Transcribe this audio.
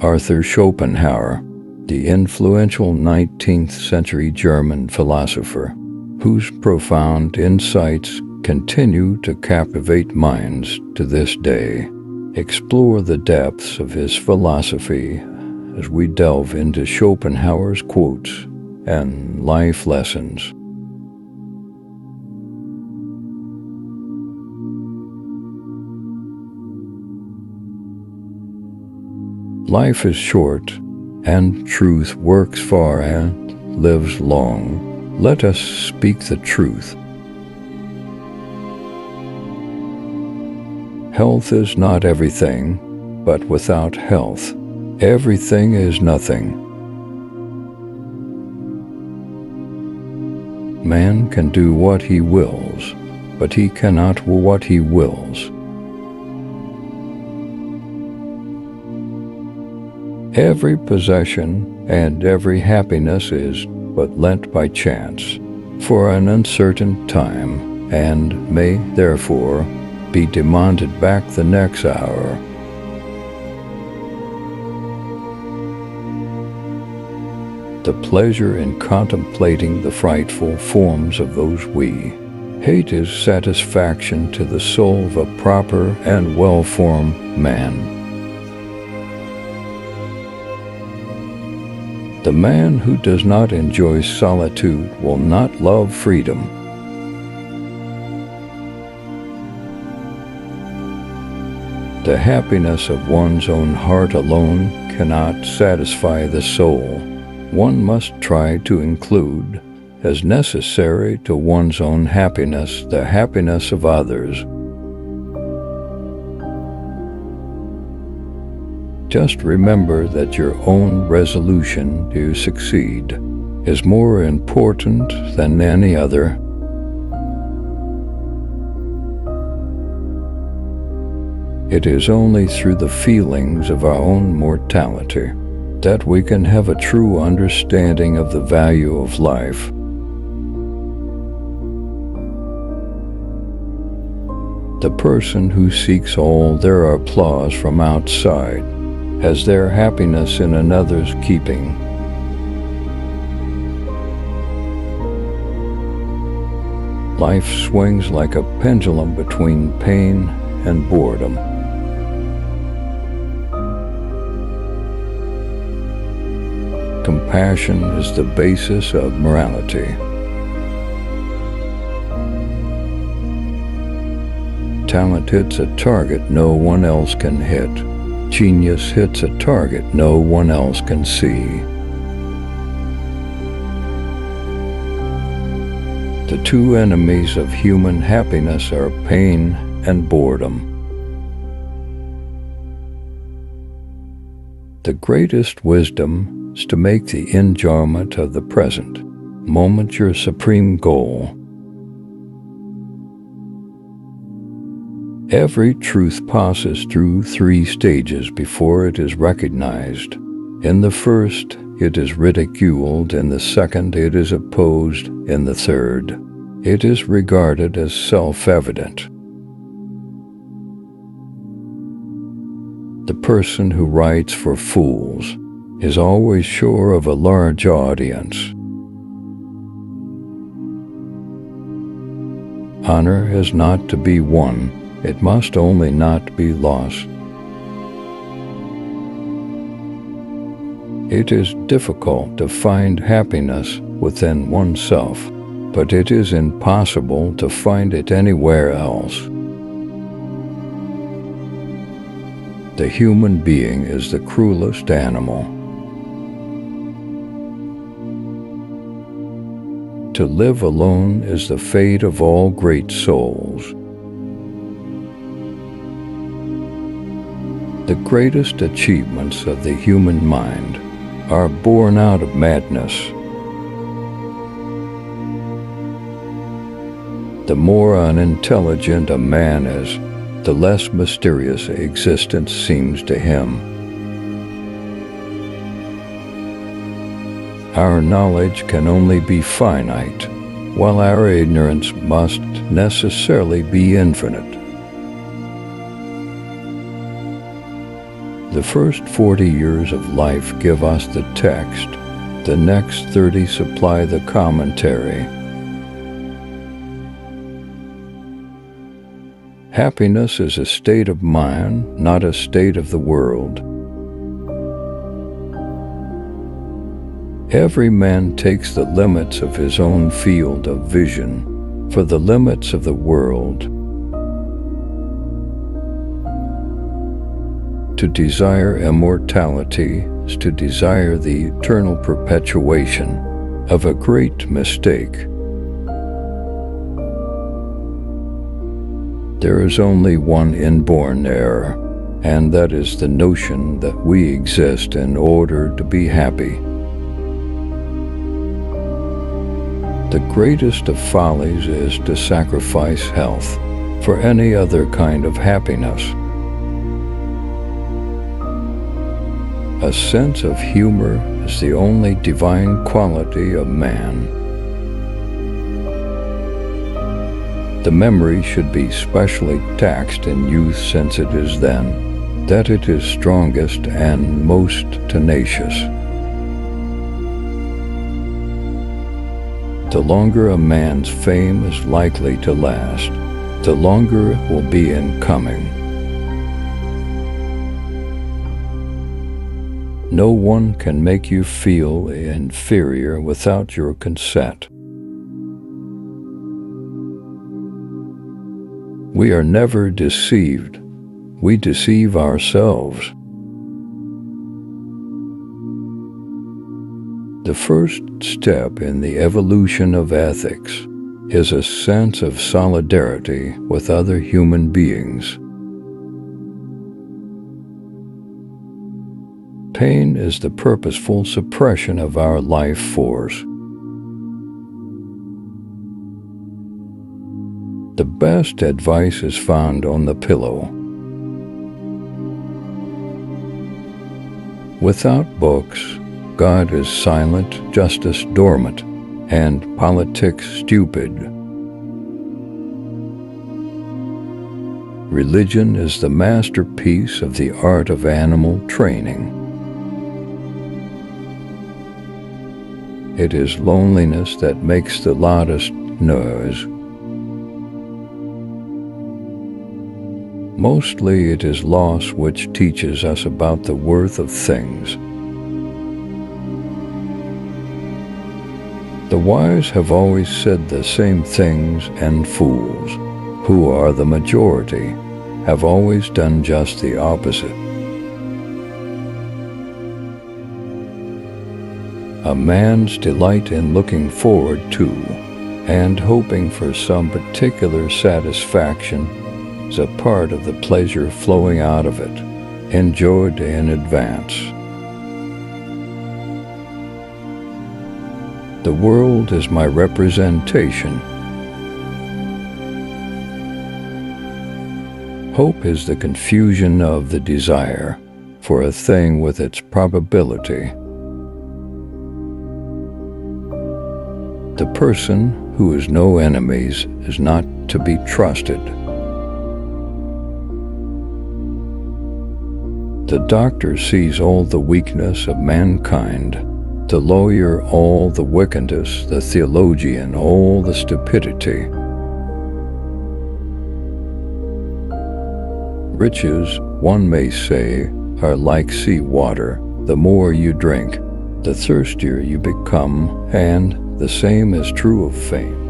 Arthur Schopenhauer, the influential 19th century German philosopher, whose profound insights continue to captivate minds to this day. Explore the depths of his philosophy as we delve into Schopenhauer's quotes and life lessons. Life is short, and truth works far and lives long. Let us speak the truth. Health is not everything, but without health, everything is nothing. Man can do what he wills, but he cannot what he wills. Every possession and every happiness is but lent by chance for an uncertain time, and may therefore be demanded back the next hour. The pleasure in contemplating the frightful forms of those we hate is satisfaction to the soul of a proper and well-formed man. The man who does not enjoy solitude will not love freedom. The happiness of one's own heart alone cannot satisfy the soul. One must try to include, as necessary to one's own happiness, the happiness of others. Just remember that your own resolution to succeed is more important than any other. It is only through the feelings of our own mortality that we can have a true understanding of the value of life. The person who seeks all their applause from outside has their happiness in another's keeping. Life swings like a pendulum between pain and boredom. Compassion is the basis of morality. Talent hits a target no one else can hit. Genius hits a target no one else can see. The two enemies of human happiness are pain and boredom. The greatest wisdom is to make the enjoyment of the present moment your supreme goal. Every truth passes through three stages before it is recognized. In the first, it is ridiculed. In the second, it is opposed. In the third, it is regarded as self-evident. The person who writes for fools is always sure of a large audience. Honor is not to be won. It must only not be lost. It is difficult to find happiness within oneself, but it is impossible to find it anywhere else. The human being is the cruelest animal. To live alone is the fate of all great souls. The greatest achievements of the human mind are born out of madness. The more unintelligent a man is, the less mysterious existence seems to him. Our knowledge can only be finite, while our ignorance must necessarily be infinite. The first 40 years of life give us the text, the next 30 supply the commentary. Happiness is a state of mind, not a state of the world. Every man takes the limits of his own field of vision for the limits of the world. To desire immortality is to desire the eternal perpetuation of a great mistake. There is only one inborn error, and that is the notion that we exist in order to be happy. The greatest of follies is to sacrifice health for any other kind of happiness. A sense of humor is the only divine quality of man. The memory should be specially taxed in youth, since it is then that it is strongest and most tenacious. The longer a man's fame is likely to last, the longer it will be in coming. No one can make you feel inferior without your consent. We are never deceived. We deceive ourselves. The first step in the evolution of ethics is a sense of solidarity with other human beings. Pain is the purposeful suppression of our life force. The best advice is found on the pillow. Without books, God is silent, justice dormant, and politics stupid. Religion is the masterpiece of the art of animal training. It is loneliness that makes the loudest noise. Mostly it is loss which teaches us about the worth of things. The wise have always said the same things, and fools, who are the majority, have always done just the opposite. A man's delight in looking forward to and hoping for some particular satisfaction is a part of the pleasure flowing out of it, enjoyed in advance. The world is my representation. Hope is the confusion of the desire for a thing with its probability. The person who has no enemies is not to be trusted. The doctor sees all the weakness of mankind, the lawyer all the wickedness, the theologian all the stupidity. Riches, one may say, are like sea water. The more you drink, the thirstier you become, and the same is true of fame.